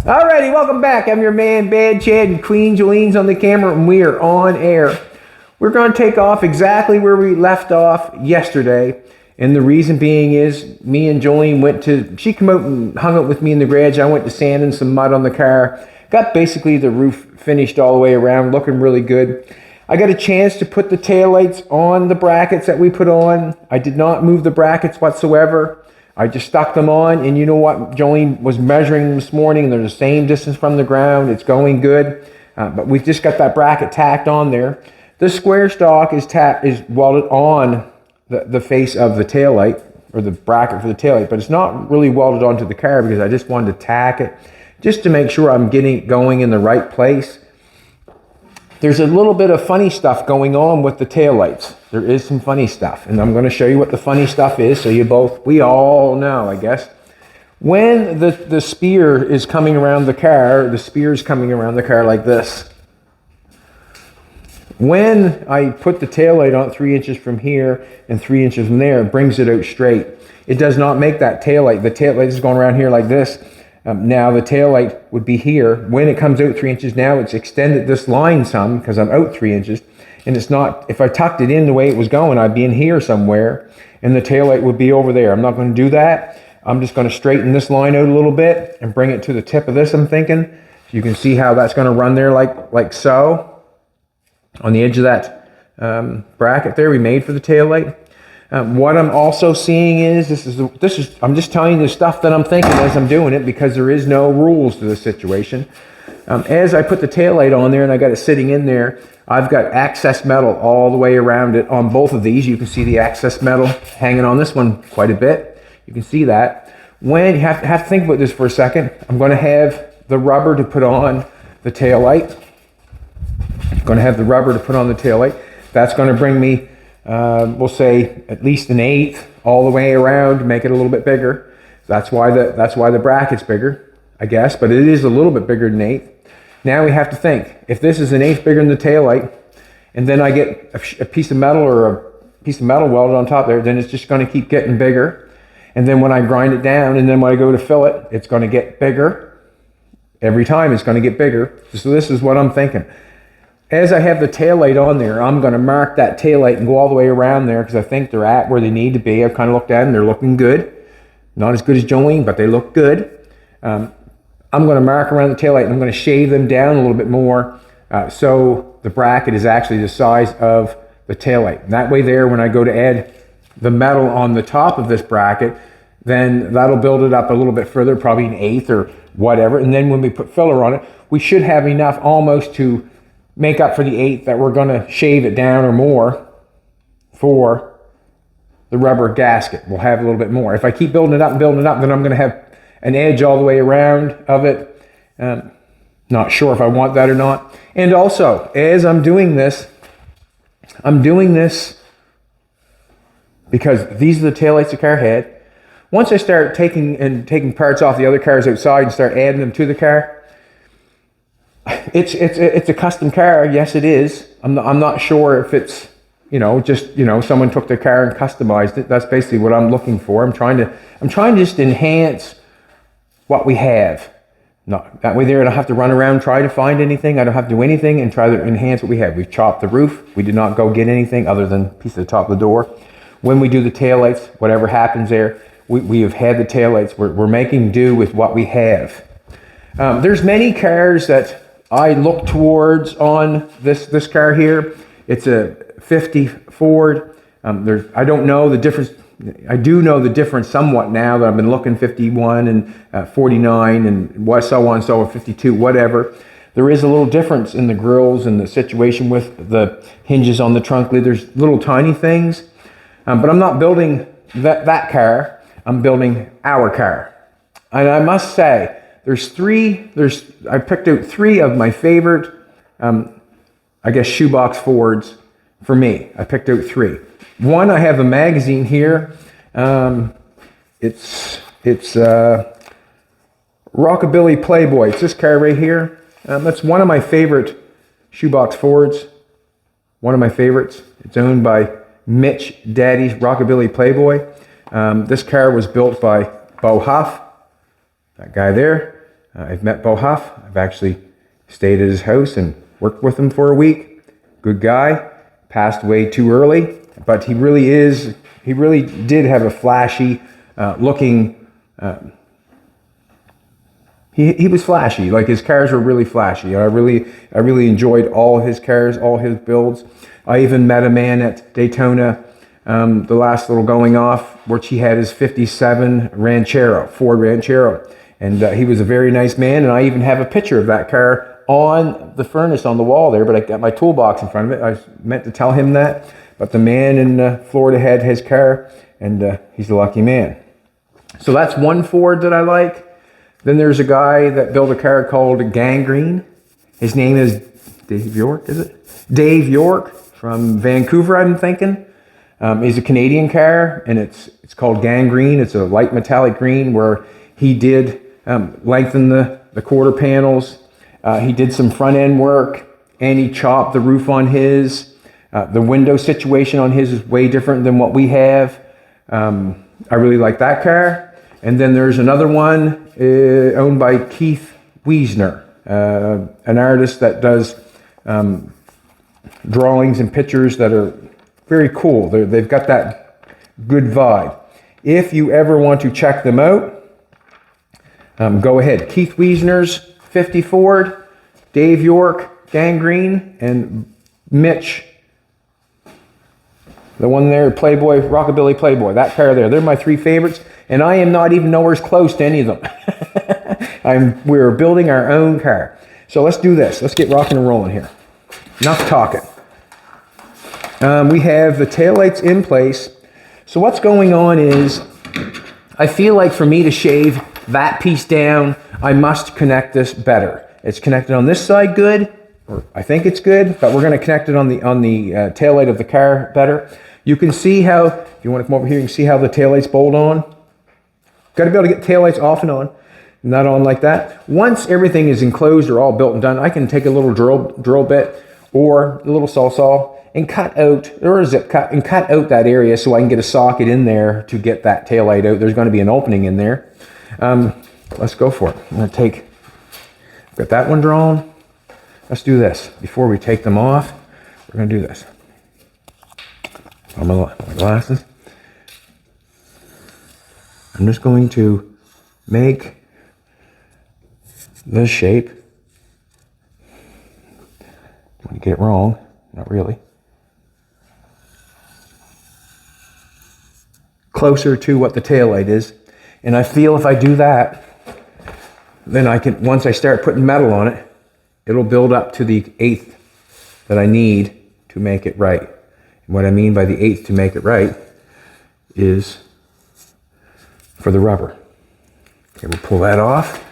Alrighty, welcome back. I'm your man, Bad Chad, and Queen Jolene's on the camera, and we are on air. We're going to take off exactly where we left off yesterday, and the reason being is me and Jolene she came out and hung out with me in the garage. I went to sanding some mud on the car. Got basically the roof finished all the way around, looking really good. I got a chance to put the taillights on the brackets that we put on. I did not move the brackets whatsoever. I just stuck them on, and you know what? Jolene was measuring them this morning. They're the same distance from the ground. It's going good, but we've just got that bracket tacked on there. The square stock is welded on the face of the taillight, or the bracket for the taillight, but it's not really welded onto the car because I just wanted to tack it just to make sure I'm getting it going in the right place. There's a little bit of funny stuff going on with the taillights. There is some funny stuff, and I'm going to show you what the funny stuff is so we all know, I guess. When the spear is coming around the car, the spear is coming around the car like this. When I put the taillight on 3 inches from here and 3 inches from there, it brings it out straight. It does not make that taillight. The taillight is going around here like this. Now the taillight would be here. When it comes out 3 inches now, it's extended this line some because I'm out 3 inches. And it's not, if I tucked it in the way it was going, I'd be in here somewhere and the taillight would be over there. I'm not going to do that. I'm just going to straighten this line out a little bit and bring it to the tip of this, I'm thinking. So you can see how that's going to run there like so. On the edge of that bracket there we made for the taillight. What I'm also seeing is, I'm just telling you the stuff that I'm thinking as I'm doing it because there is no rules to this situation. As I put the taillight on there and I got it sitting in there, I've got access metal all the way around it on both of these. You can see the access metal hanging on this one quite a bit. You can see that. When you have to think about this for a second, I'm going to have the rubber to put on the taillight. I'm going to have the rubber to put on the taillight. That's going to bring me we'll say at least 1/8 all the way around to make it a little bit bigger. That's why the bracket's bigger, I guess, but it is a little bit bigger than 1/8. Now we have to think, if this is 1/8 bigger than the taillight, and then I get a piece of metal welded on top there, then it's just going to keep getting bigger. And then when I grind it down, and then when I go to fill it, it's going to get bigger. Every time it's going to get bigger. So this is what I'm thinking. As I have the taillight on there, I'm going to mark that taillight and go all the way around there because I think they're at where they need to be. I've kind of looked at them. They're looking good. Not as good as Jolene, but they look good. I'm going to mark around the taillight and I'm going to shave them down a little bit more so the bracket is actually the size of the taillight. And that way there, when I go to add the metal on the top of this bracket, then that'll build it up a little bit further, probably 1/8 or whatever. And then when we put filler on it, we should have enough almost to make up for the 1/8 that we're going to shave it down or more for the rubber gasket. We'll have a little bit more. If I keep building it up, then I'm going to have an edge all the way around of it. Not sure if I want that or not. And also, as I'm doing this because these are the taillights the car had. Once I start taking parts off the other cars outside and start adding them to the car, it's a custom car. Yes, it is. I'm not sure if it's someone took the car and customized it. That's basically what I'm looking for. I'm trying to just enhance what we have. Not that way there I don't have to run around try to find anything. I don't have to do anything and try to enhance what we have. We've chopped the roof. We did not go get anything other than a piece of the top of the door. When we do the taillights, whatever happens there, we have had the taillights. We're making do with what we have. There's many cars that I look towards on this car here. It's a 50 Ford. I don't know the difference. I do know the difference somewhat now that I've been looking 51 and 49 and so on, so on, 52, whatever. There is a little difference in the grills and the situation with the hinges on the trunk lid. There's little tiny things, but I'm not building that car. I'm building our car. And I must say, I picked out 3 of my favorite, I guess, shoebox Fords for me. I picked out 3. One, I have a magazine here. It's Rockabilly Playboy. It's this car right here. That's one of my favorite shoebox Fords. One of my favorites. It's owned by Mitch Daddy's Rockabilly Playboy. This car was built by Bo Huff, that guy there. I've met Bo Huff. I've actually stayed at his house and worked with him for a week. Good guy. Passed away too early, but he really did have a flashy looking. He was flashy. Like, his cars were really flashy. I really enjoyed all his cars, all his builds. I even met a man at Daytona, the last little going off, which he had his 57 Ranchero, Ford Ranchero. And he was a very nice man, and I even have a picture of that car on the furnace on the wall there, but I got my toolbox in front of it. I meant to tell him that, but the man in Florida had his car, and he's a lucky man. So that's one Ford that I like. Then there's a guy that built a car called Gangrene. His name is Dave York, is it? Dave York from Vancouver, I'm thinking. He's a Canadian car, and it's called Gangrene. It's a light metallic green where he did lengthen the quarter panels. He did some front end work, and he chopped the roof on his. The window situation on his is way different than what we have. I really like that car. And then there's another one owned by Keith Wiesner, an artist that does drawings and pictures that are very cool. They've got that good vibe. If you ever want to check them out, go ahead. Keith Wiesner's 50 Ford, Dave York, Gangrene, and Mitch, the one there, Playboy, Rockabilly Playboy, that car there. They're my three favorites, and I am not even nowhere close to any of them. We're building our own car. So let's do this. Let's get rocking and rolling here. Enough talking. We have the taillights in place. So what's going on is, I feel like for me to shave that piece down, I must connect this better. It's connected on this side good, or I think it's good, but we're going to connect it on the taillight of the car better. You can see how, if you want to come over here, you can see how the taillights bolt on. Got to be able to get taillights off and on, not on like that. Once everything is enclosed or all built and done, I can take a little drill bit or a little saw and cut out, or a zip cut, and cut out that area so I can get a socket in there to get that taillight out. There's going to be an opening in there. Let's go for it. I'm going to got that one drawn. Let's do this. Before we take them off, we're going to do this. On my glasses. I'm just going to make this shape. When you get it wrong, not really. Closer to what the taillight is. And I feel if I do that, then I can, once I start putting metal on it, it'll build up to the 1/8 that I need to make it right. And what I mean by the 1/8 to make it right is for the rubber. Okay, we'll pull that off.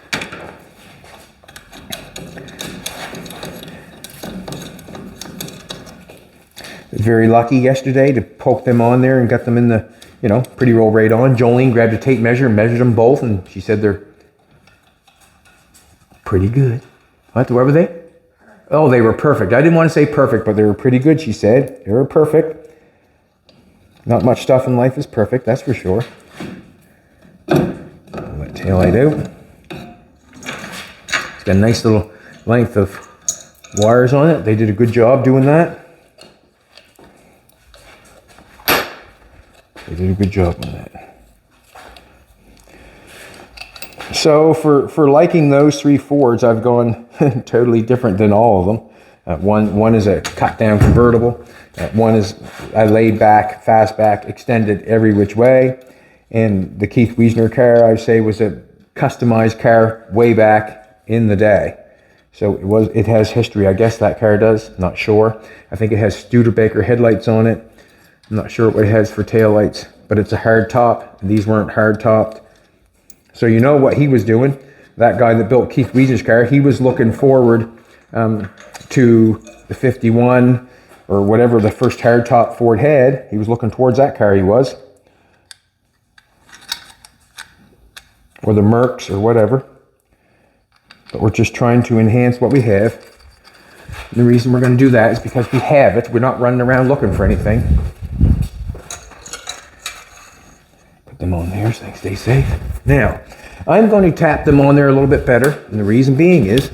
I was very lucky yesterday to poke them on there and got them in the, pretty roll right on. Jolene grabbed a tape measure and measured them both, and she said they're pretty good. What were they? Oh, they were perfect. I didn't want to say perfect, but they were pretty good, she said. They were perfect. Not much stuff in life is perfect, that's for sure. Pull that taillight out. It's got a nice little length of wires on it. They did a good job doing that. They did a good job on that. So for liking those three Fords, I've gone totally different than all of them. One is a cut down convertible. One is I laid back, fastback, extended every which way. And the Keith Wiesner car, I'd say, was a customized car way back in the day. So it has history. I guess that car does. Not sure. I think it has Studebaker headlights on it. I'm not sure what it has for taillights, but it's a hard top. These weren't hard topped. So you know what he was doing. That guy that built Keith Wiesner's car, he was looking forward to the 51 or whatever the first hardtop Ford had. He was looking towards that car, he was. Or the Mercs or whatever. But we're just trying to enhance what we have. And the reason we're going to do that is because we have it. We're not running around looking for anything. Put them on there so they stay safe. Now, I'm going to tap them on there a little bit better, and the reason being is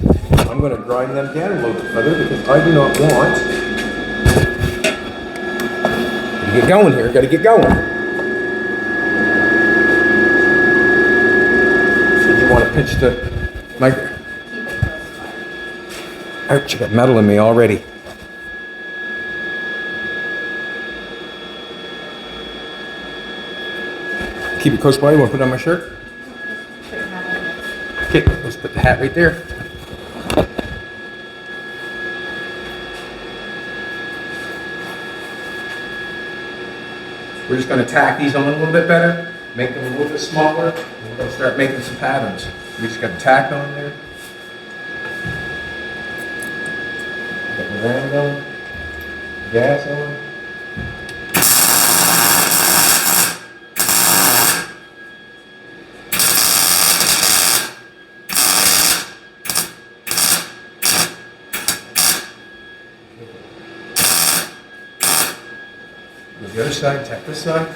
I'm going to grind them down a little bit further because I do not want to get going here. Got to get going. So you want to pinch the ouch! I got metal in me already. Keep it close by. You want to put it on my shirt? Okay, let's put the hat right there. We're just going to tack these on a little bit better, make them a little bit smaller, and we're going to start making some patterns. We just got the tack on there. Got the round on, gas on. The other side, tack this side.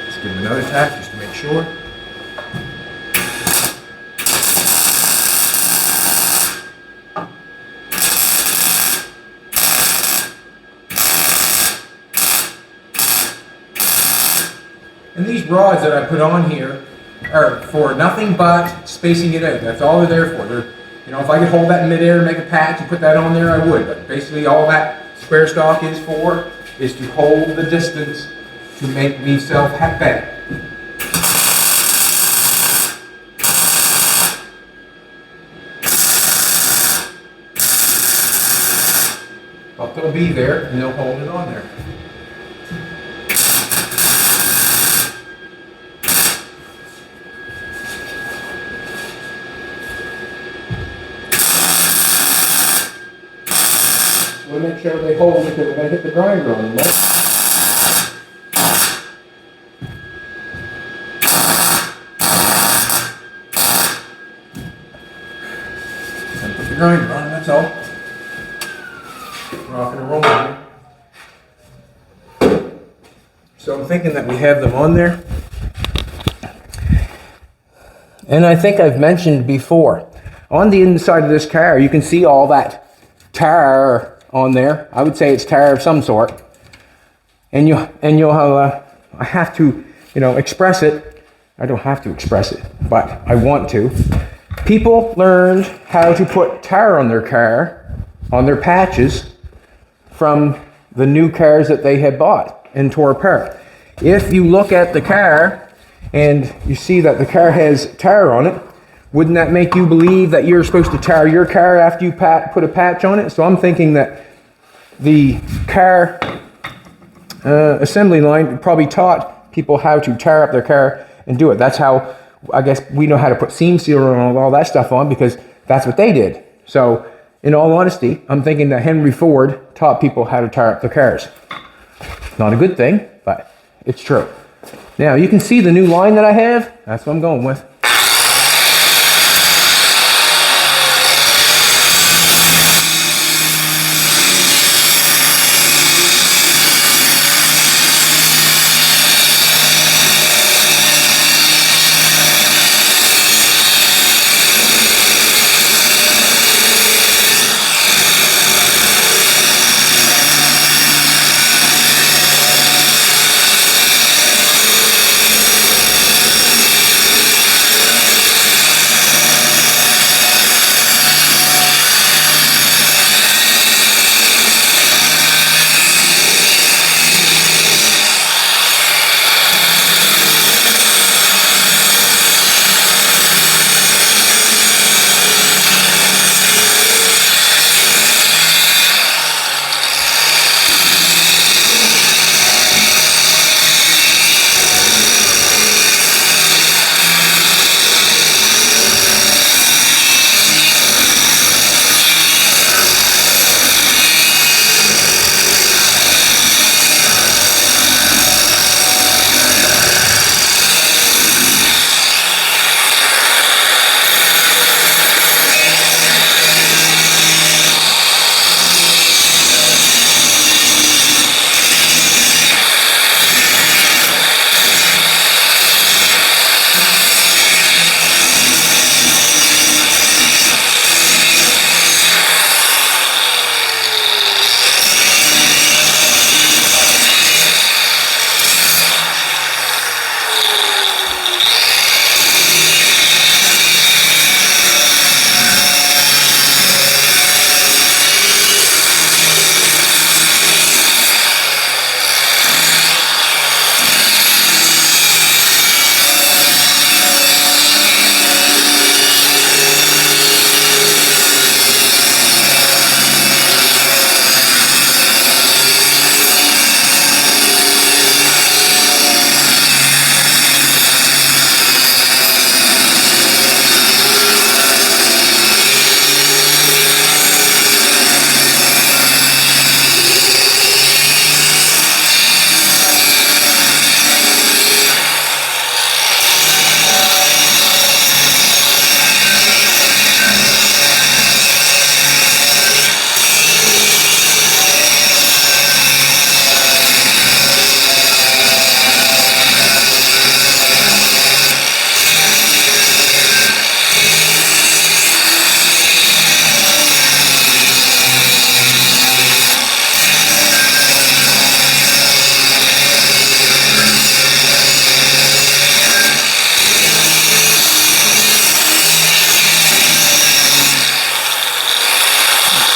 Let's give them another tack just to make sure. And these rods that I put on here are for nothing but spacing it out. That's all they're there for. They're, you know, if I could hold that in midair and make a patch and put that on there, I would. But basically all that square stock is for is to hold the distance to make myself better. But they'll be there and they'll hold it on there. We'll make sure they hold because we're going to hit the grinder on them, right? And put the grinder on, that's all. Rock and roll here. So I'm thinking that we have them on there. And I think I've mentioned before, on the inside of this car, you can see all that tar on there. I would say it's tar of some sort. And you'll have, I have to, you know, express it. I don't have to express it, but I want to. People learned how to put tar on their car, on their patches, from the new cars that they had bought and tore apart. If you look at the car and you see that the car has tar on it, wouldn't that make you believe that you're supposed to tar your car after you put a patch on it? So I'm thinking that the car assembly line probably taught people how to tar up their car and do it. That's how, I guess, we know how to put seam sealer and all that stuff on because that's what they did. So in all honesty, I'm thinking that Henry Ford taught people how to tar up their cars. Not a good thing, but it's true. Now you can see the new line that I have. That's what I'm going with.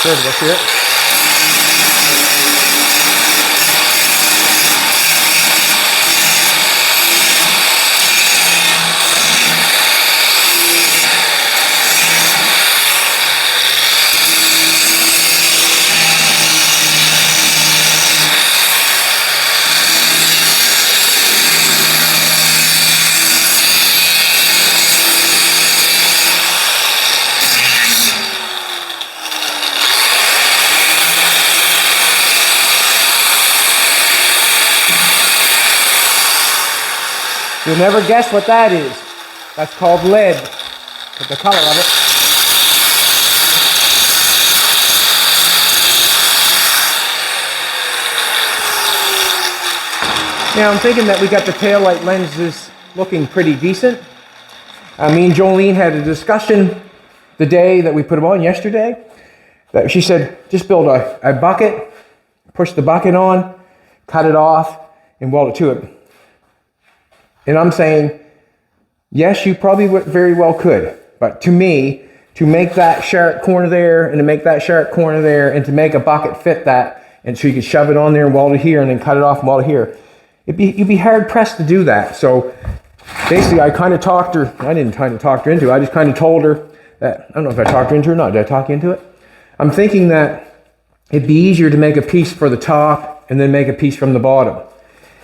Good, let's hear it. You'll never guess what that is. That's called lead. With the color of it. Now I'm thinking that we got the taillight lenses looking pretty decent. Me and Jolene had a discussion the day that we put them on yesterday. That she said, just build a bucket, push the bucket on, cut it off, and weld it to it. And I'm saying, yes, you probably very well could. But to me, to make that sharp corner there, and to make that sharp corner there, and to make a bucket fit that, and so you could shove it on there and weld it here, and then cut it off and weld it here, you'd be hard pressed to do that. So basically, I kind of talked her. I didn't kind of talk her into it. I just kind of told her that, I don't know if I talked her into it or not. Did I talk you into it? I'm thinking that it'd be easier to make a piece for the top and then make a piece from the bottom.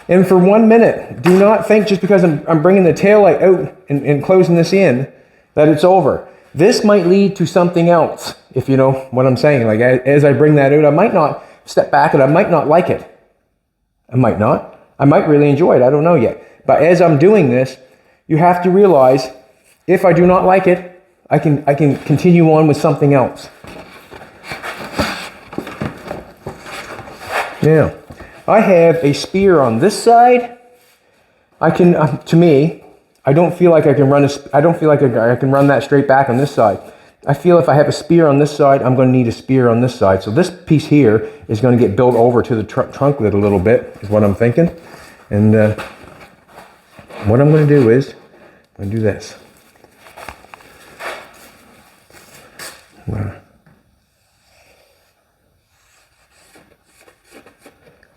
And for 1 minute, do not think just because I'm bringing the taillight out and closing this in, that it's over. This might lead to something else, if you know what I'm saying. Like as I bring that out, I might not step back and I might not like it. I might not. I might really enjoy it. I don't know yet. But as I'm doing this, you have to realize if I do not like it, I can continue on with something else. Now, I have a spear on this side. I can, to me, I don't feel like I can run I don't feel like I can run that straight back on this side. I feel if I have a spear on this side, I'm going to need a spear on this side. So this piece here is going to get built over to the trunk lid a little bit, is what I'm thinking. And what I'm going to do is, I'm going to do this. I'm going to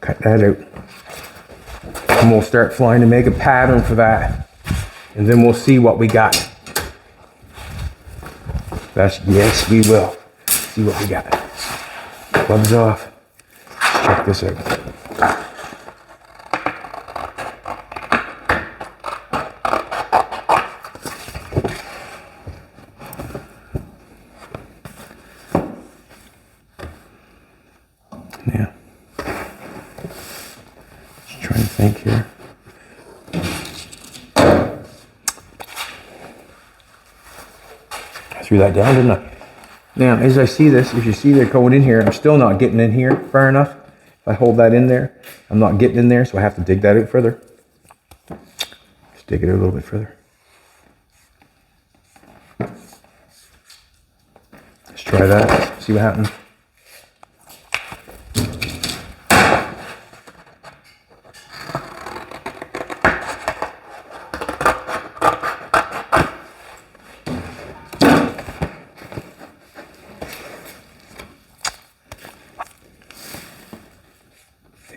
cut that out. And we'll start flying to make a pattern for that. And then we'll see what we got. Yes, we will. See what we got. Gloves off. Check this out. Now, just trying to think here. Threw that down, didn't I? Now, as I see this, if you see that going in here, I'm still not getting in here far enough. If I hold that in there, I'm not getting in there, so I have to dig that out further. Just dig it out a little bit further. Let's try that, see what happens.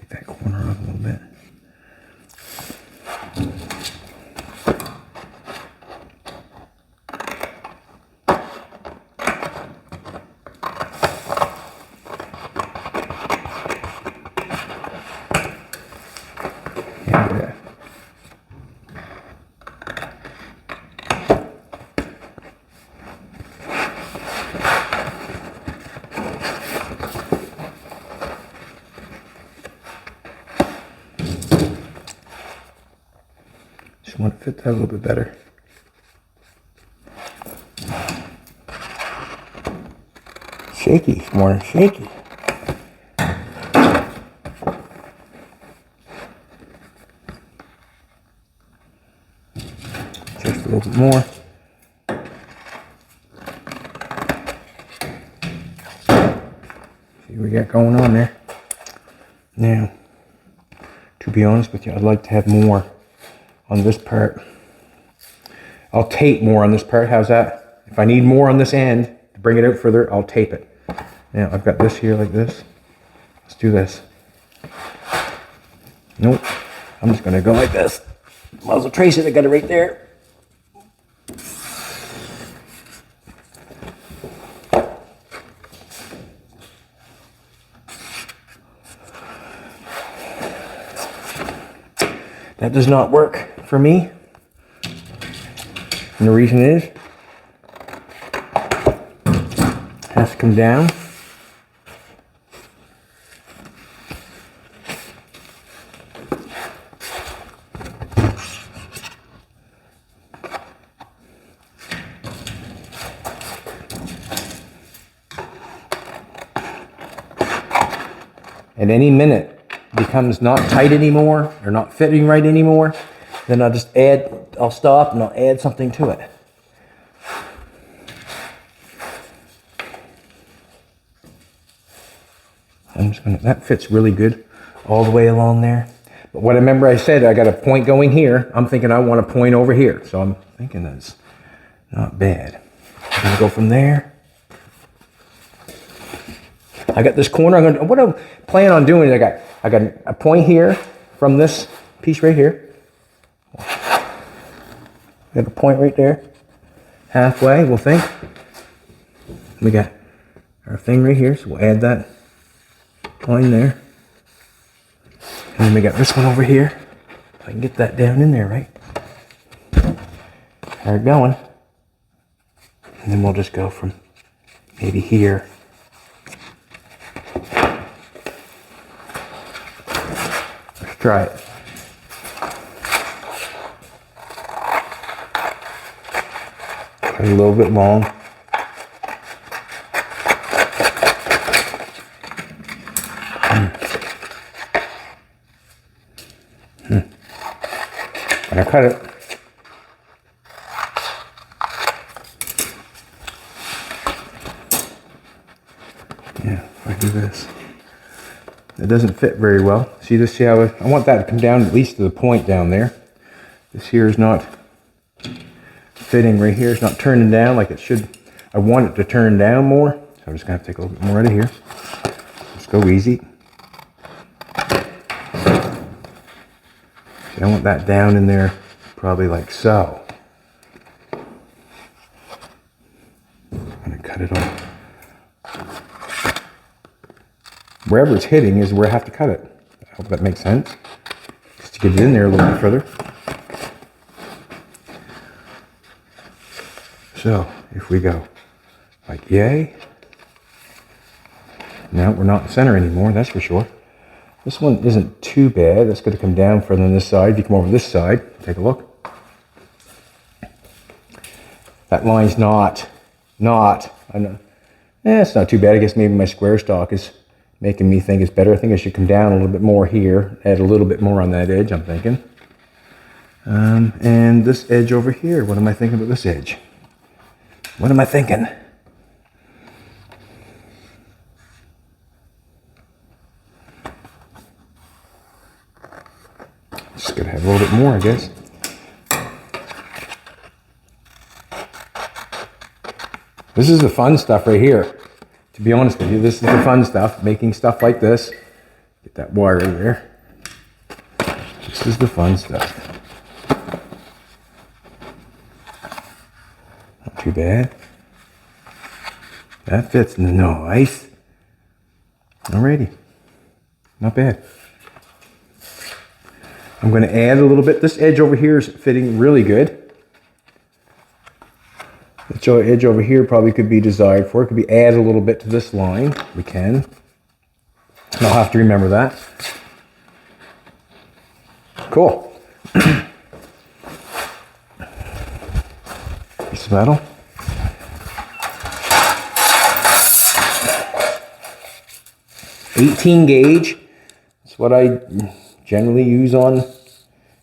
That corner up a little bit. And just want to fit that a little bit better. Shaky, more shaky. Just a little bit more. See what we got going on there. Now, to be honest with you, I'd like to have more on this part. I'll tape more on this part. How's that? If I need more on this end to bring it out further, I'll tape it. Now I've got this here like this. Let's do this. Nope. I'm just going to go like this. Might as well trace it. I got it right there. That does not work for me. And the reason is, it has to come down. At any minute, it becomes not tight anymore or not fitting right anymore, then I'll stop and I'll add something to it. That fits really good all the way along there. But what I remember I said, I got a point going here. I'm thinking I want a point over here. So I'm thinking that's not bad. I'm gonna go from there. I got this corner. What I plan on doing is I got a point here from this piece right here. I got a point right there. Halfway, we'll think. We got our thing right here, so we'll add that line there. And then we got this one over here. If I can get that down in there, right? Start going. And then we'll just go from maybe here. Let's try it. A little bit long. And I cut it. Yeah, if I do this. It doesn't fit very well. See this? See how I want that to come down at least to the point down there. This here is not fitting right here. It's not turning down like it should. I want it to turn down more. So I'm just going to take a little bit more out of here. Just go easy. See, I want that down in there probably like so. I'm going to cut it off. Wherever it's hitting is where I have to cut it. I hope that makes sense. Just to get it in there a little bit further. So, if we go like yay. Now we're not in center anymore, that's for sure. This one isn't too bad. That's going to come down further on this side. If you come over this side, take a look. That line's I know. It's not too bad. I guess maybe my square stock is making me think it's better. I think I should come down a little bit more here, add a little bit more on that edge, I'm thinking. And this edge over here, what am I thinking about this edge? What am I thinking? Just gonna have a little bit more, I guess. This is the fun stuff right here. To be honest with you, this is the fun stuff, making stuff like this. Get that wire in there. This is the fun stuff. Not too bad. That fits nice. Alrighty. Not bad. I'm going to add a little bit. This edge over here is fitting really good. The edge over here probably could be desired for. It could be add a little bit to this line. We can. I'll have to remember that. Cool. Piece of metal. .18 gauge. That's what I generally use on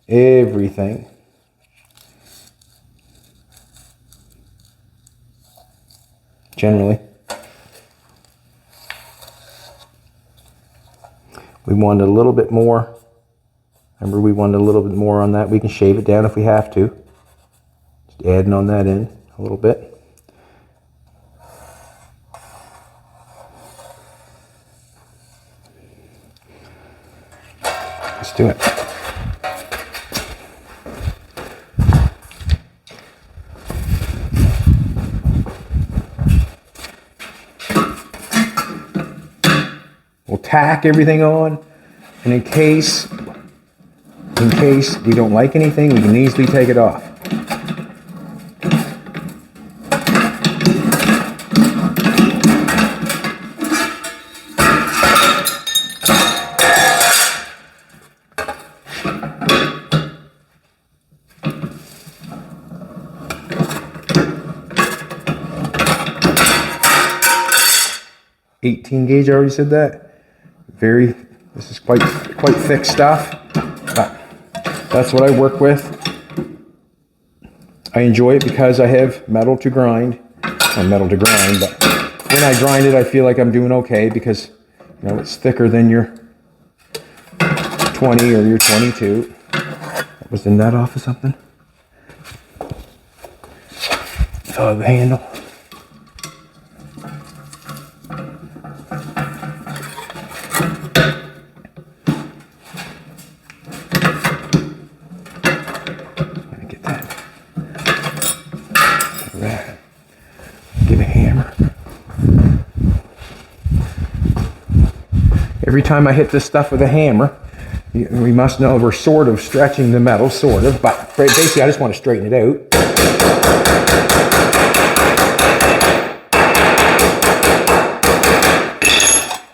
everything. Generally. We wanted a little bit more. Remember, we wanted a little bit more on that. We can shave it down if we have to. Just adding on that in a little bit. Let's do it. We'll tack everything on, and in case we don't like anything, we can easily take it off. Gauge, I already said that. This is quite thick stuff, but that's what I work with. I enjoy it because I have metal to grind. Not metal to grind, but when I grind it, I feel like I'm doing okay because, you know, it's thicker than your 20 or your 22. Was the nut off or something? Oh, the handle. Get a hammer. Every time I hit this stuff with a hammer, we must know we're sort of stretching the metal, sort of, but basically I just want to straighten it out.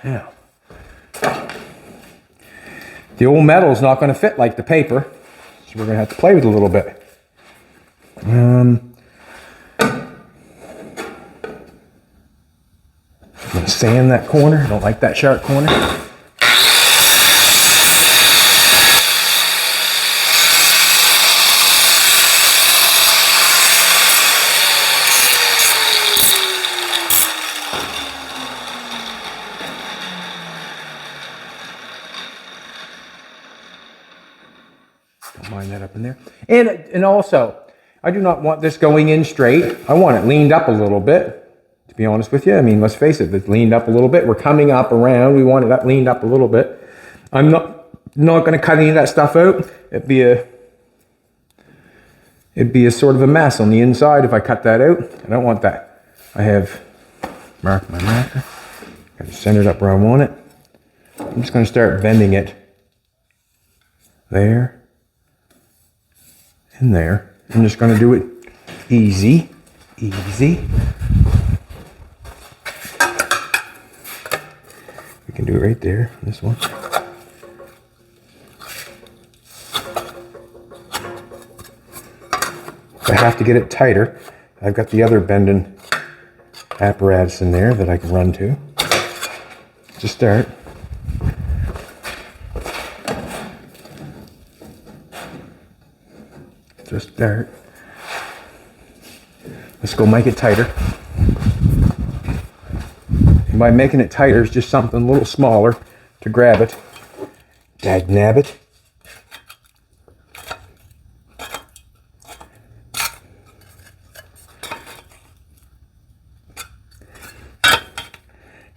Now, the old metal is not going to fit like the paper, so we're going to have to play with it a little bit. I'm going to sand that corner. I don't like that sharp corner. Don't mind that up in there. And also, I do not want this going in straight. I want it leaned up a little bit. To be honest with you, I mean, let's face it, it's leaned up a little bit. We're coming up around. We want it leaned up a little bit. I'm not going to cut any of that stuff out. It'd be a sort of a mess on the inside if I cut that out. I don't want that. I have marked my marker. Got it centered up where I want it. I'm just going to start bending it there and there. I'm just going to do it easy. We can do it right there, this one. If I have to get it tighter, I've got the other bending apparatus in there that I can run to start. Just start. Let's go make it tighter. And by making it tighter, it's just something a little smaller to grab it. Dagnabbit.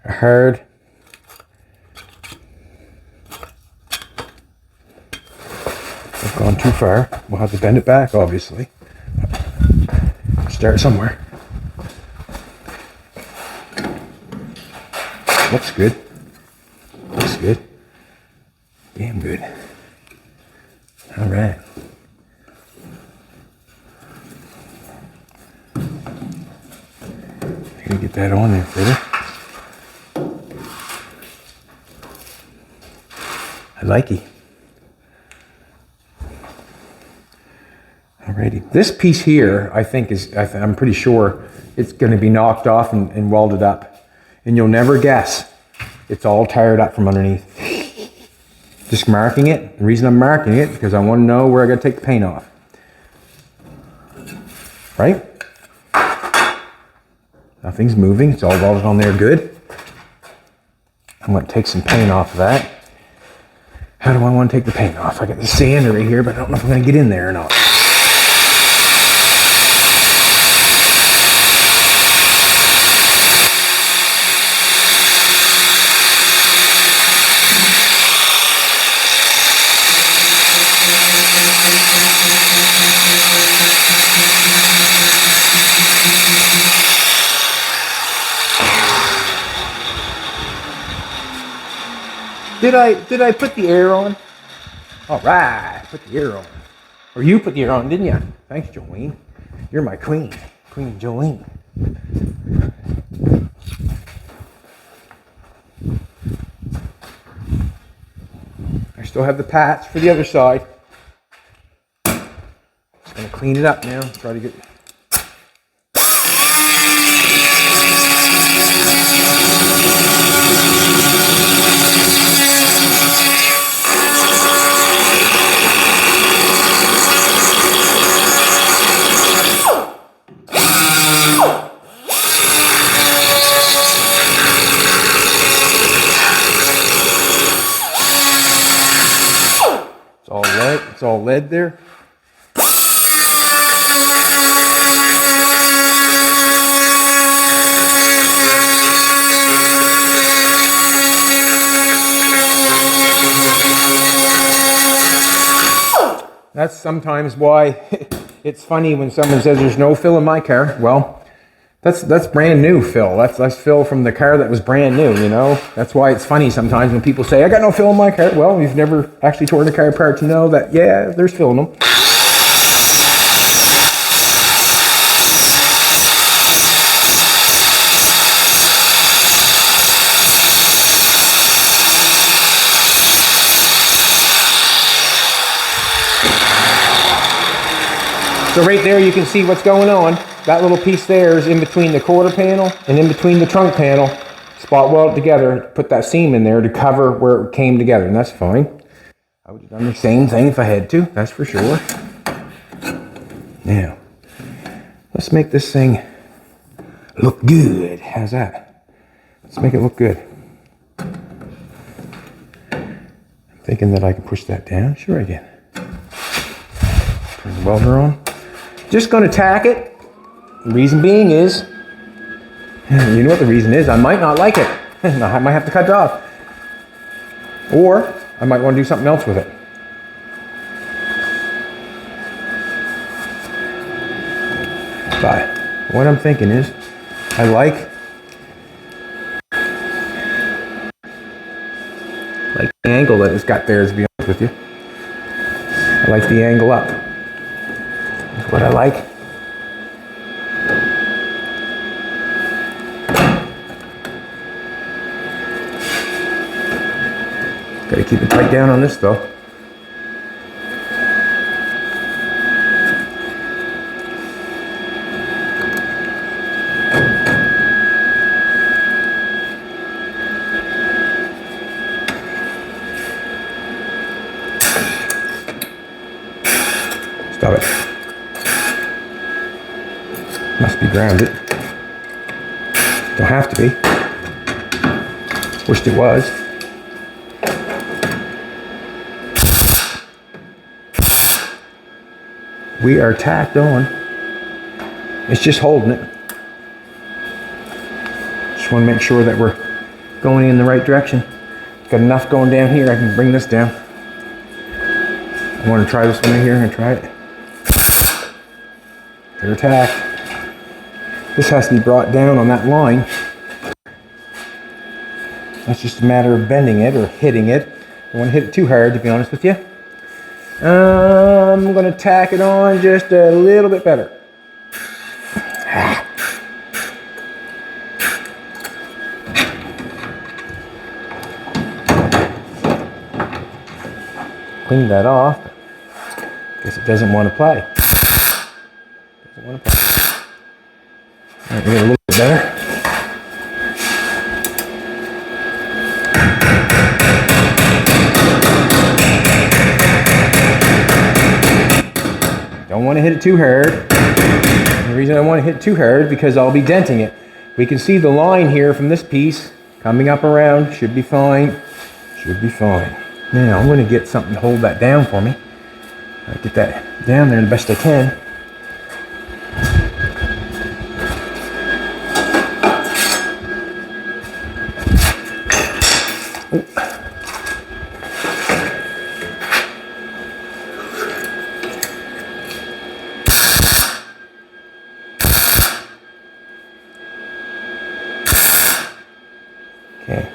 Hard. I've gone too far. We'll have to bend it back, obviously. Start somewhere. Looks good. Looks good. Damn good. All right. Gonna get that on there further. I like it. Alrighty. This piece here, I think I'm pretty sure it's going to be knocked off and welded up. And you'll never guess. It's all tired up from underneath. Just marking it. The reason I'm marking it, because I want to know where I got to take the paint off. Right? Nothing's moving. It's all welded on there good. I'm going to take some paint off of that. How do I want to take the paint off? I got the sander right here, but I don't know if I'm going to get in there or not. Did I put the air on? All right, put the air on. Or you put the air on, didn't you? Thanks, Jolene. You're my queen, Queen Jolene. I still have the patch for the other side. Just gonna clean it up now. Try to get. It's all lead there. That's sometimes why it's funny when someone says there's no fill in my car. Well, that's brand new fill. That's fill from the car that was brand new, you know? That's why it's funny sometimes when people say, I got no fill in my car. Well, you've never actually torn a car apart to know that, yeah, there's fill in them. So right there you can see what's going on. That little piece there is in between the quarter panel and in between the trunk panel. Spot weld it together, put that seam in there to cover where it came together, and that's fine. I would have done the same thing if I had to, that's for sure. Now, let's make this thing look good. How's that? Let's make it look good. I'm thinking that I can push that down. Sure I can. Turn the welder on. Just gonna tack it. The reason being is, you know what the reason is, I might not like it. I might have to cut it off. Or I might want to do something else with it. But what I'm thinking is, I like the angle that it's got there, to be honest with you. I like the angle up. That's what I like. Gotta keep it tight down on this though. Stop it. Must be grounded. Don't have to be. Wished it was. We are tacked on. It's just holding it. Just want to make sure that we're going in the right direction. Got enough going down here, I can bring this down. I want to try this one right here and try it. They're tacked. This has to be brought down on that line. That's just a matter of bending it or hitting it. I don't want to hit it too hard, to be honest with you. I'm going to tack it on just a little bit better. Clean that off. Guess it doesn't want to play. Doesn't want to play. All right, get a little bit better. Don't want to hit it too hard. And the reason I want to hit it too hard is because I'll be denting it. We can see the line here from this piece coming up around. Should be fine. Should be fine. Now I'm going to get something to hold that down for me. I'll get that down there the best I can. Okay.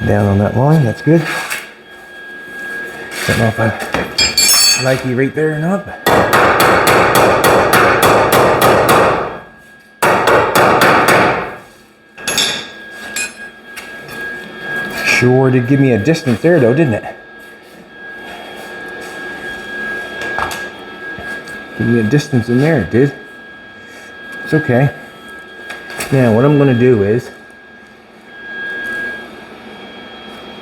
Down on that line, that's good. Don't know if I like you right there or not. Sure did give me a distance there though, didn't it? Give me a distance in there, it did. It's okay. Now what I'm going to do is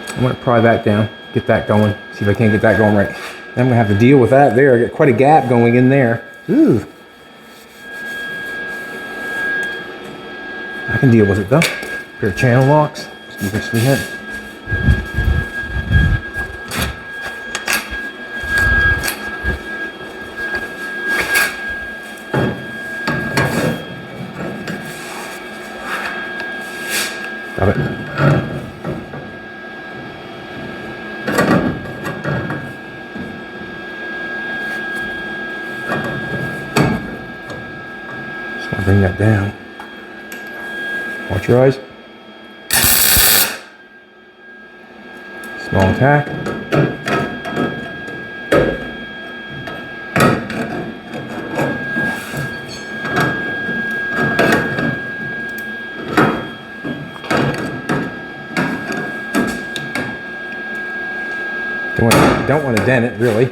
I'm going to pry that down, get that going, see if I can't get that going right. Then I'm going to have to deal with that there. I got quite a gap going in there. Ooh. I can deal with it though. Pair of channel locks. Let's do this we had. Got it. Just want to bring that down. Watch your eyes. Small tack. Don't want to dent it, really.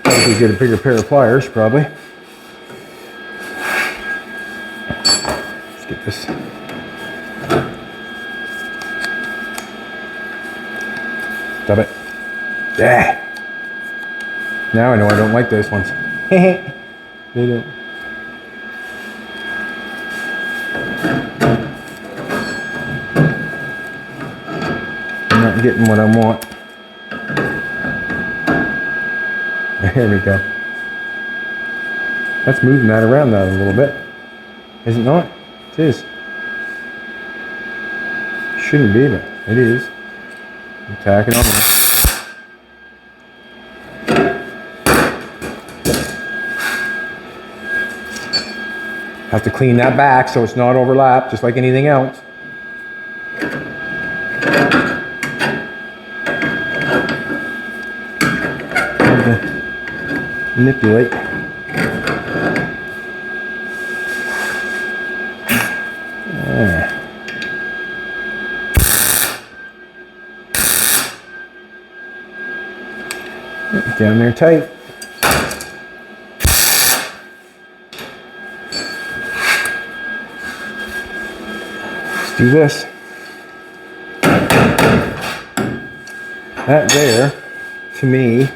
Probably get a bigger pair of pliers, probably. Let's get this. Stop it. Yeah. Now I know I don't like those ones. They don't. I'm not getting what I want. There we go. That's moving that around that a little bit. Is it not? It is. Shouldn't be, but it is. I'm tacking on there. Have to clean that back so it's not overlapped, just like anything else. Manipulate. There. Down there tight. Let's do this. That there, to me,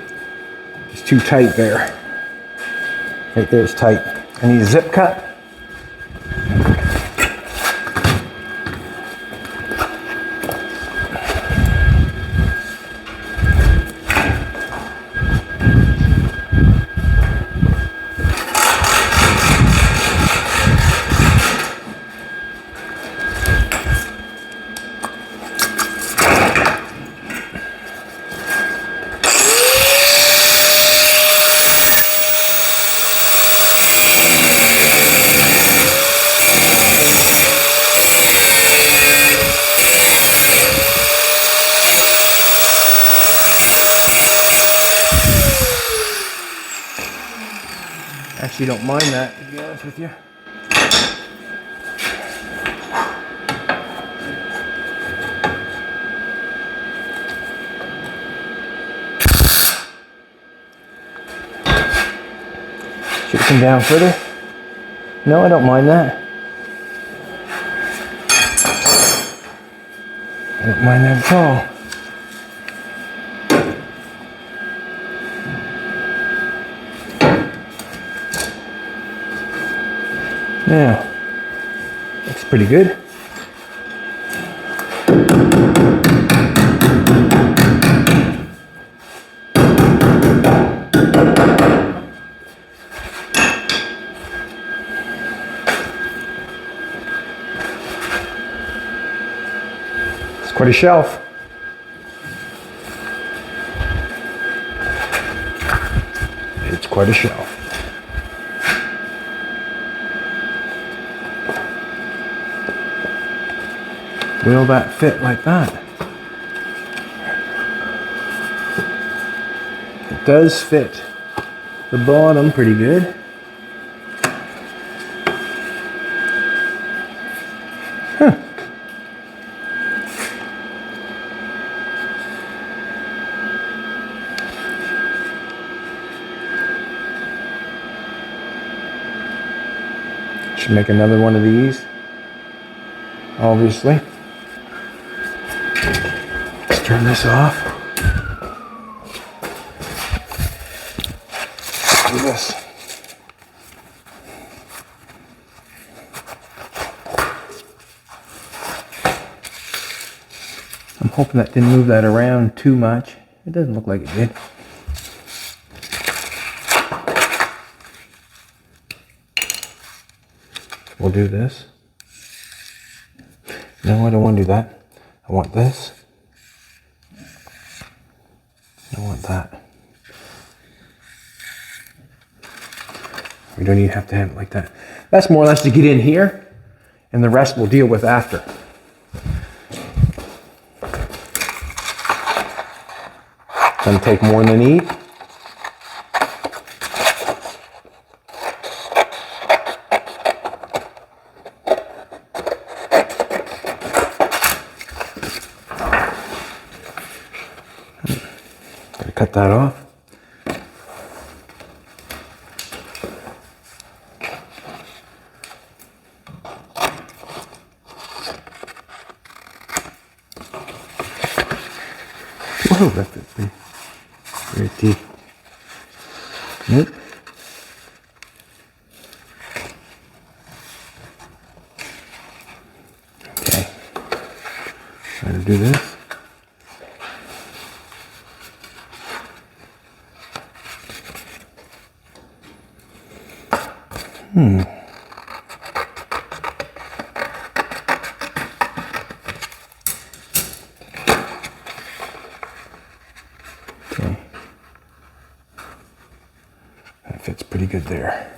is too tight there. Right there is tight. I need a zip cut. Actually don't mind that, to be honest with you. Should it come down further? No, I don't mind that. I don't mind that at all. Now, looks pretty good. It's quite a shelf. It's quite a shelf. Will that fit like that? It does fit the bottom pretty good. Huh. Should make another one of these, obviously. Let's turn this off. Do this. I'm hoping that didn't move that around too much. It doesn't look like it did. We'll do this. No, I don't want to do that. I want this. I want that. We don't even have to have it like that. That's more or less to get in here, and the rest we'll deal with after. Gonna take more than I need. Gotta cut that off. Whoa, that fits me. Pretty. Nope. Okay. Try to do this. Okay. That fits pretty good there.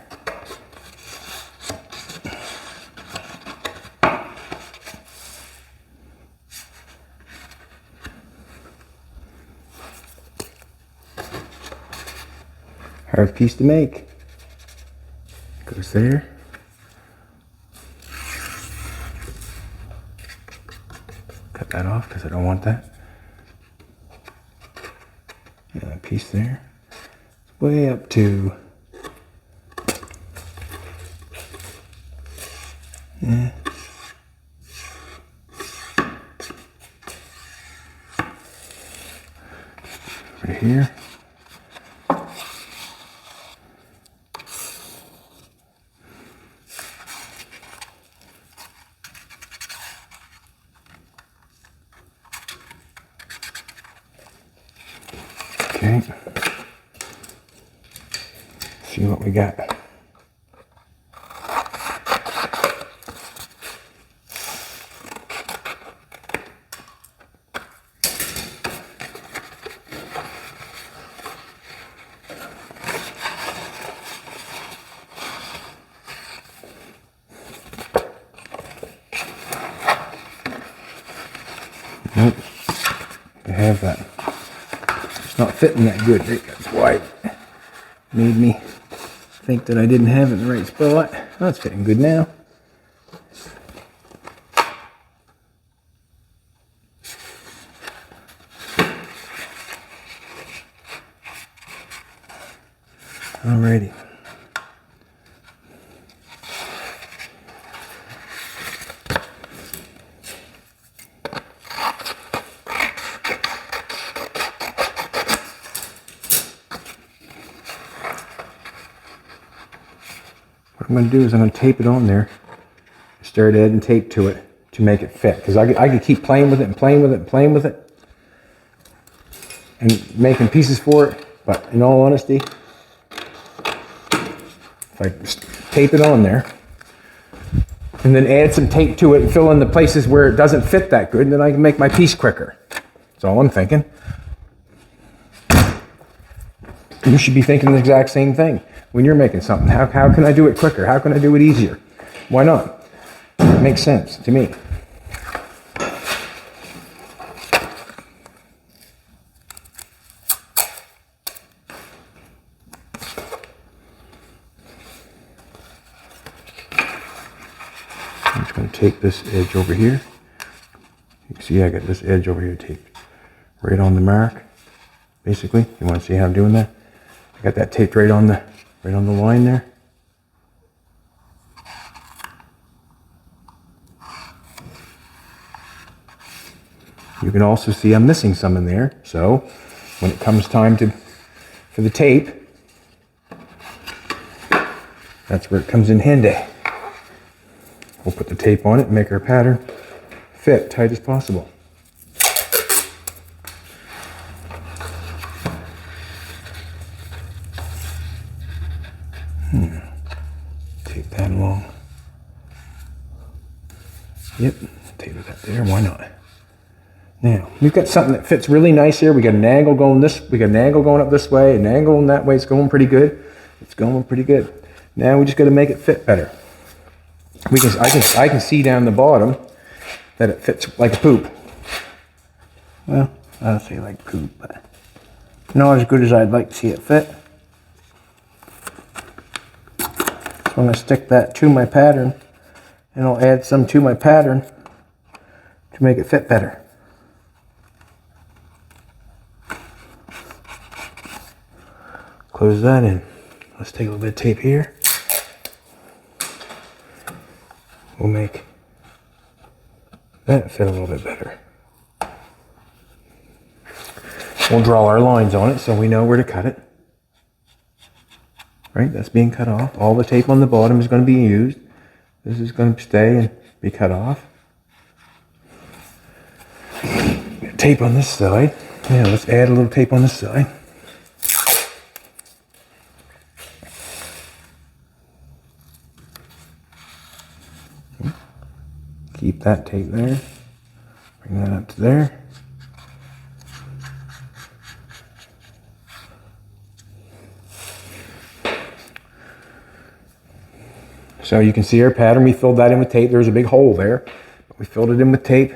Hard piece to make. Goes there. Cut that off because I don't want that. And that piece there. It's way up to. Yeah. Right here. Okay. See what we got. Nope. I have that. It's not fitting that good. That's why it made me think that I didn't have it in the right spot. Oh, it's fitting good now. Alrighty. What I'm going to do is I'm going to tape it on there, start adding tape to it to make it fit. Because I could keep playing with it and playing with it and playing with it and making pieces for it. But in all honesty, if I just tape it on there and then add some tape to it and fill in the places where it doesn't fit that good, then I can make my piece quicker. That's all I'm thinking. You should be thinking the exact same thing when you're making something. How can I do it quicker? How can I do it easier? Why not? It makes sense to me. I'm just going to tape this edge over here. You can see I got this edge over here taped right on the mark. Basically, you want to see how I'm doing that? I got that taped right on the line there. You can also see I'm missing some in there. So when it comes time for the tape, that's where it comes in handy. We'll put the tape on it and make our pattern fit tight as possible. Tape that along. Yep, tape that there, why not? Now, we've got something that fits really nice here. We got an angle going we got an angle going up this way, an angle in that way. It's going pretty good. It's going pretty good. Now we just got to make it fit better. I can see down the bottom that it fits like a poop. Well, I don't say like poop, but not as good as I'd like to see it fit. So I'm going to stick that to my pattern, and I'll add some to my pattern to make it fit better. Close that in. Let's take a little bit of tape here. We'll make that fit a little bit better. We'll draw our lines on it so we know where to cut it. Right, that's being cut off. All the tape on the bottom is going to be used. This is going to stay and be cut off. Tape on this side. Yeah, let's add a little tape on this side. Keep that tape there. Bring that up to there. So you can see our pattern. We filled that in with tape. There's a big hole there, but we filled it in with tape.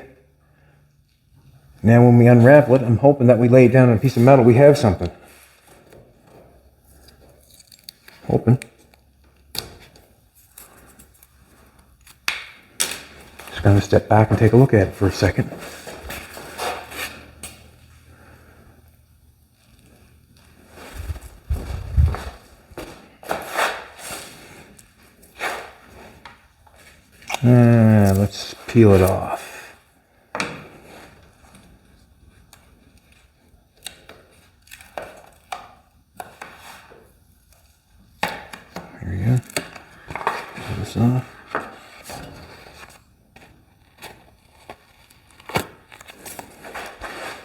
Now when we unravel it, I'm hoping that we lay it down on a piece of metal, we have something. Hoping. Just going to step back and take a look at it for a second. Let's peel it off. There we go. Peel this off.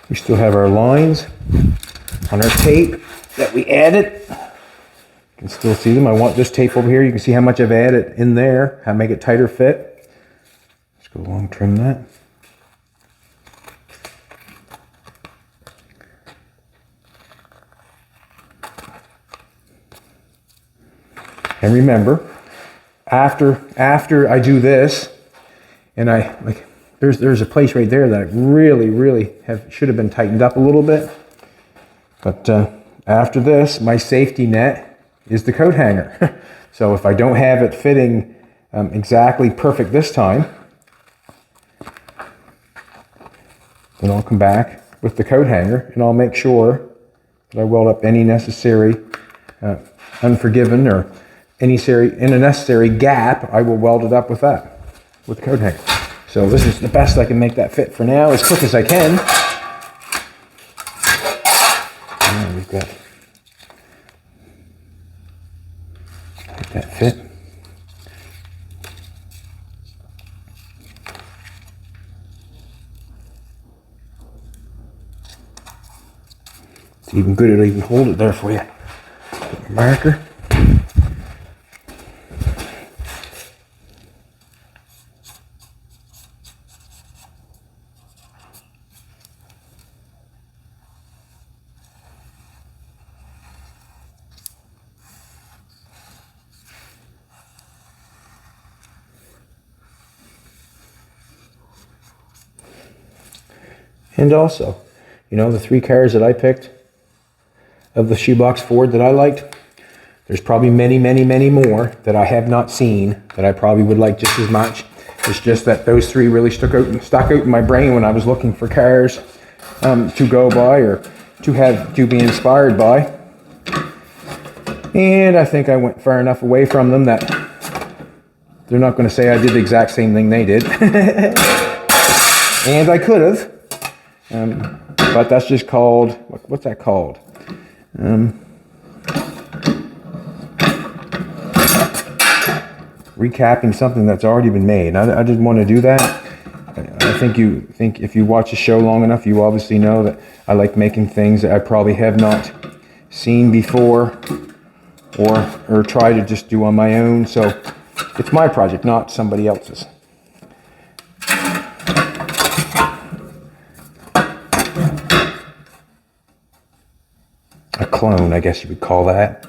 We still have our lines on our tape that we added. You can still see them. I want this tape over here. You can see how much I've added in there, how to make it tighter fit. Let's go along, trim that. And remember, after I do this, and there's a place right there that I really should have been tightened up a little bit. But after this, my safety net is the coat hanger. So if I don't have it fitting exactly perfect this time, then I'll come back with the coat hanger and I'll make sure that I weld up any necessary unforgiven or any necessary gap. I will weld it up with that, with the coat hanger. So this is the best I can make that fit for now, as quick as I can. And we've got make that fit. It's even good it'll even hold it there for you. Get your marker. And also, you know, the 3 cars that I picked of the shoebox Ford that I liked, there's probably many more that I have not seen that I probably would like just as much. It's just that those three really stuck out in my brain when I was looking for cars to go by or to be inspired by. And I think I went far enough away from them that they're not going to say I did the exact same thing they did. And I could have. But that's just called, what's that called? Recapping something that's already been made. I didn't want to do that. I think if you watch a show long enough, you obviously know that I like making things that I probably have not seen before or try to just do on my own. So it's my project, not somebody else's. A clone, I guess you would call that.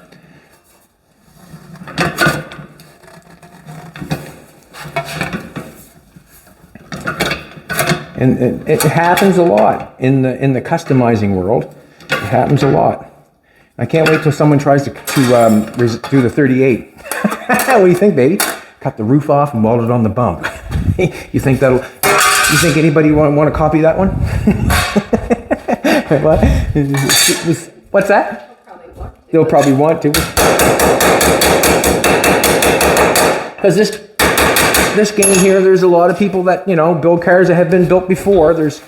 And it happens a lot in the customizing world. It happens a lot. I can't wait till someone tries to do the 38. What do you think, baby? Cut the roof off and weld it on the bump. You think anybody want to copy that one? What? What's that? They'll probably want to. Because this game here, there's a lot of people that, build cars that have been built before. There's,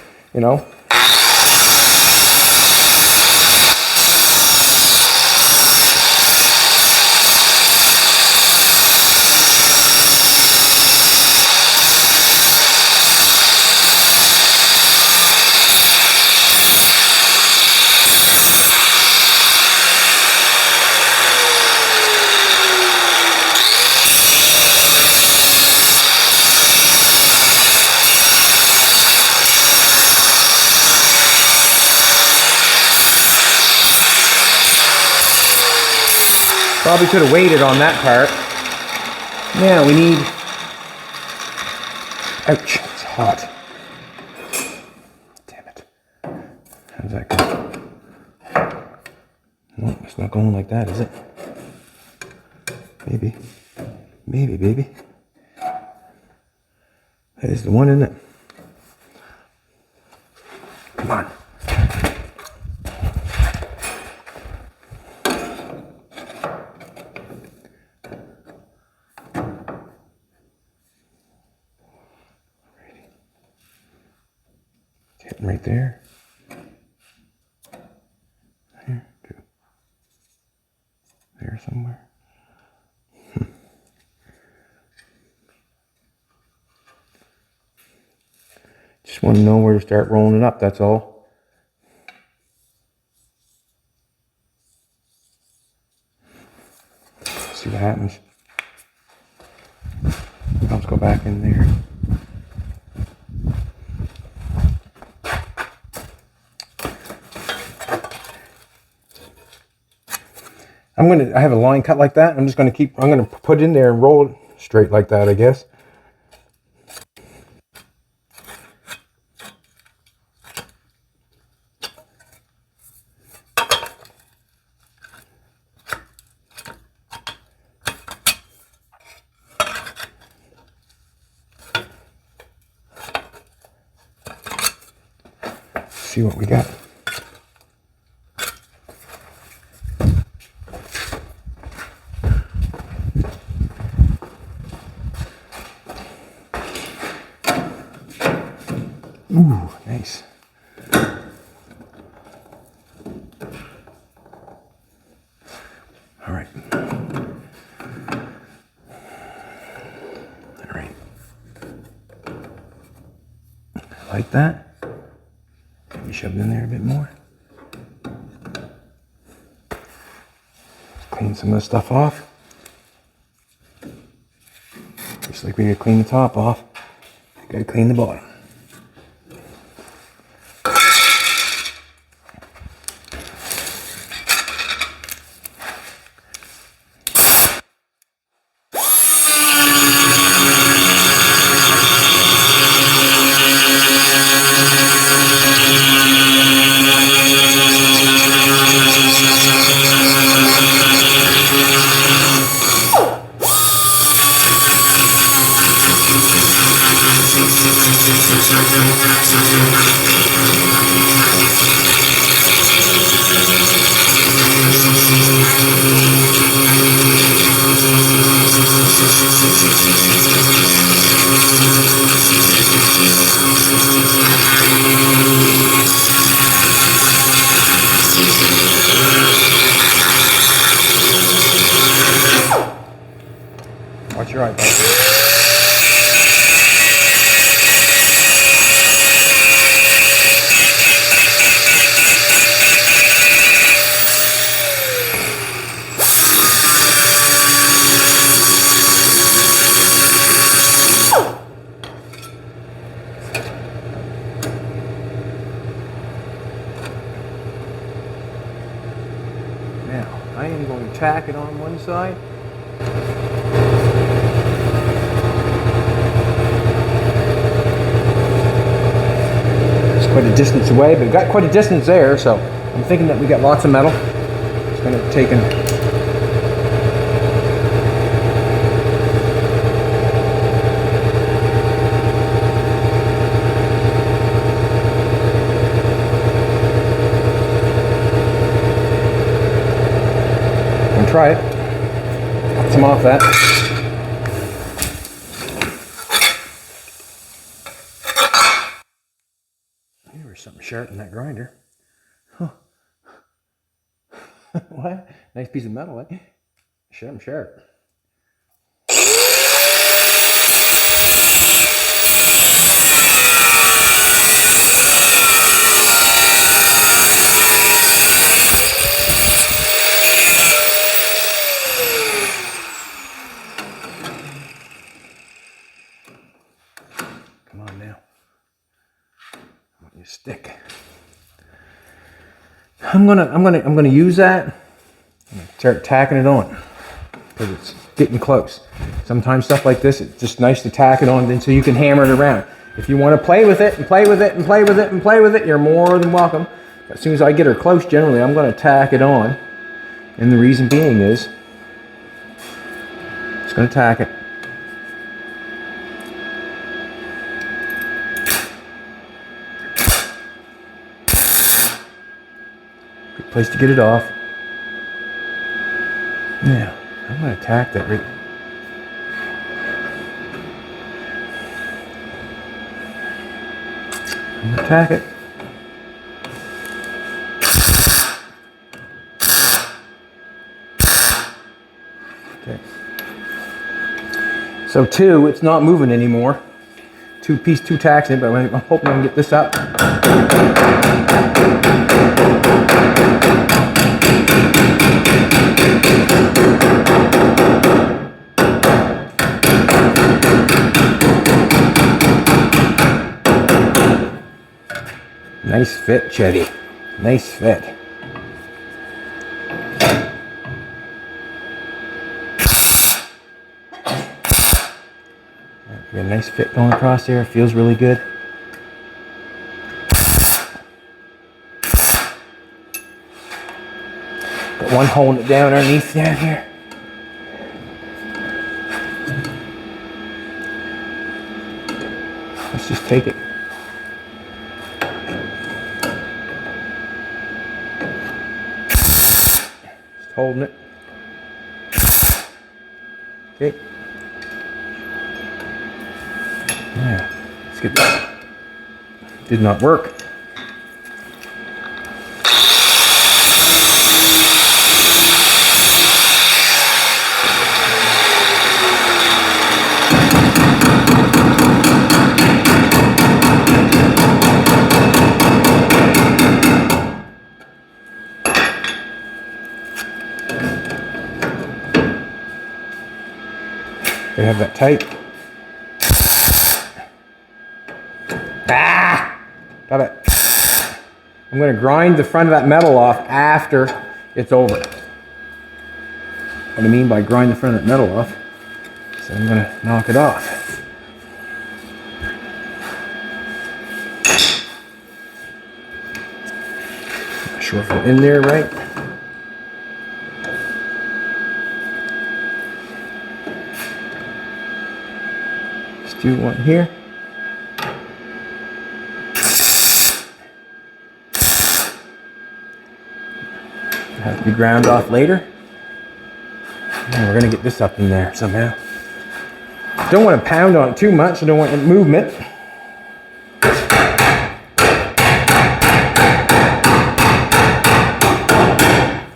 probably could have waited on that part. Now we need... Ouch, it's hot. Damn it. How does that go? No, it's not going like that, is it? Maybe. Maybe, baby. That is the one, isn't it? Come on. Hitting right there. There, too. There somewhere. Just want to know where to start rolling it up, that's all. See what happens. Let's go back in there. I have a line cut like that. I'm going to put it in there and roll it straight like that, I guess. See what we got. Ooh, nice. All right. All right. Like that. Maybe shove it in there a bit more. Clean some of the stuff off. Just like we gotta clean the top off, you gotta clean the bottom. Watch your eye, bud. Now, I am going to tack it on one side. Quite a distance away, but we've got quite a distance there, so I'm thinking that we got lots of metal. It's going to take and try it. Got some off that. Something sharp in that grinder. Huh. What? Nice piece of metal, eh? Sharp, sharp. Come on now. I want you to stick. I'm gonna use that. I'm gonna start tacking it on because it's getting close. Sometimes stuff like this, it's just nice to tack it on, then so you can hammer it around. If you want to play with it and play with it and play with it and play with it, you're more than welcome. But as soon as I get her close, generally I'm going to tack it on, and the reason being is just going to tack it. Good place to get it off. Now, I'm going to tack that right. I'm going to tack it. Okay. So two, it's not moving anymore. Two tacks in, but I'm hoping I can get this up. Nice fit, Chetty. Nice fit. Got a nice fit going across there. It feels really good. Got one holding it down underneath down here. Let's just take it. Holding it. Okay. Yeah. Let's get this. Did not work. They have that tight. Ah! Got it. I'm going to grind the front of that metal off after it's over. What I mean by grind the front of that metal off, so I'm going to knock it off. Not sure if we're in there right. Do one here. Have to be ground off later. And we're gonna get this up in there somehow. Don't want to pound on it too much. I don't want movement.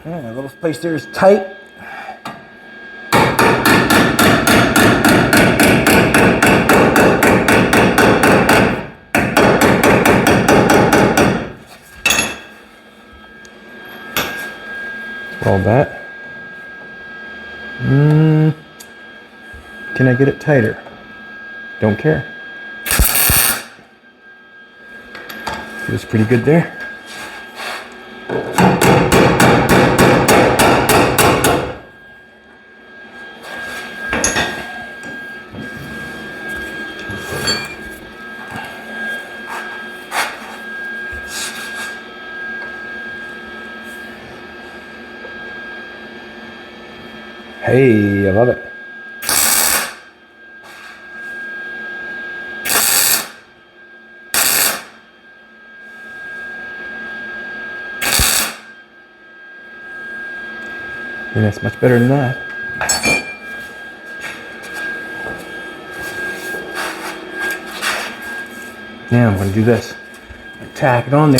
And a little place there is tight. Roll that. Can I get it tighter? Don't care. Feels pretty good there. Hey, I love it. And that's much better than that. Now I'm going to do this. Tack it on there.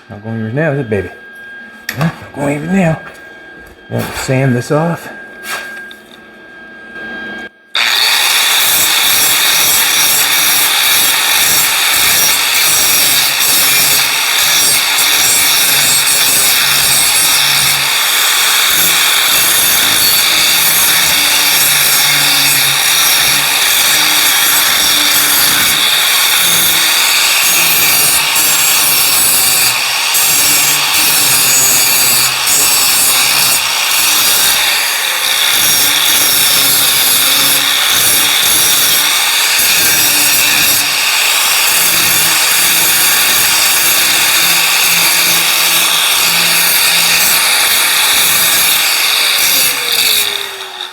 Not going even now, is it, baby? Not going even now. Now sand this off.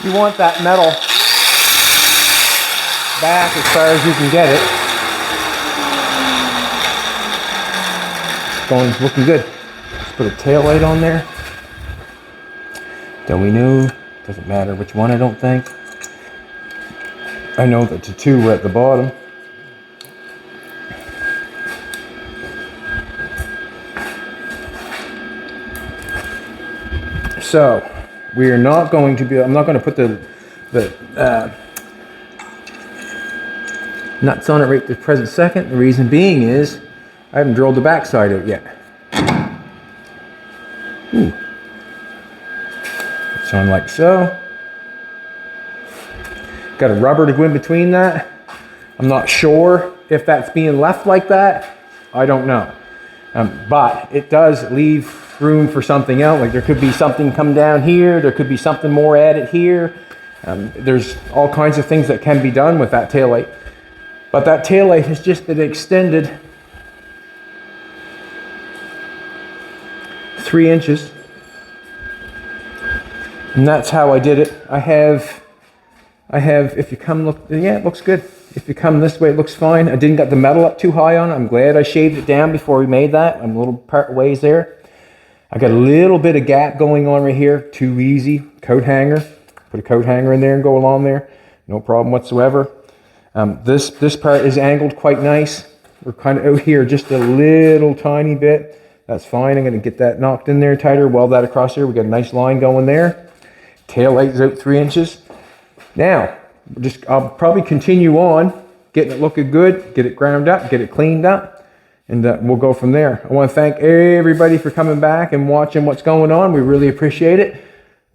You want that metal back as far as you can get it. It's looking good. Let's put a tail light on there. Don't we know? Doesn't matter which one, I don't think. I know that the two were at the bottom. So we are not going to be, I'm not going to put the nuts on it right this present second. The reason being is I haven't drilled the backside out yet. Ooh. It's on like so. Got a rubber to go in between that. I'm not sure if that's being left like that. I don't know. But it does leave room for something else. Like there could be something come down here. There could be something more added here. There's all kinds of things that can be done with that taillight. But that taillight is just an extended 3 inches. And that's how I did it. I have, if you come look, yeah, it looks good. If you come this way, it looks fine. I didn't get the metal up too high on it. I'm glad I shaved it down before we made that. I'm a little part ways there. I got a little bit of gap going on right here. Too easy. Coat hanger. Put a coat hanger in there and go along there. No problem whatsoever. This part is angled quite nice. We're kind of out here just a little tiny bit. That's fine. I'm going to get that knocked in there tighter. Weld that across here. We got a nice line going there. Tail light's out 3 inches. Now, I'll probably continue on getting it looking good, get it ground up, get it cleaned up. And we'll go from there. I want to thank everybody for coming back and watching what's going on. We really appreciate it.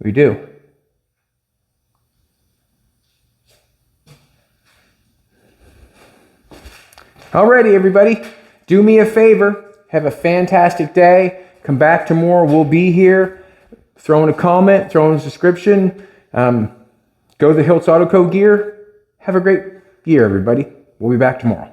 We do. Alrighty, everybody. Do me a favor. Have a fantastic day. Come back tomorrow. We'll be here. Throw in a comment. Throw in a subscription. Go to the Hiltz Auto Co gear. Have a great year, everybody. We'll be back tomorrow.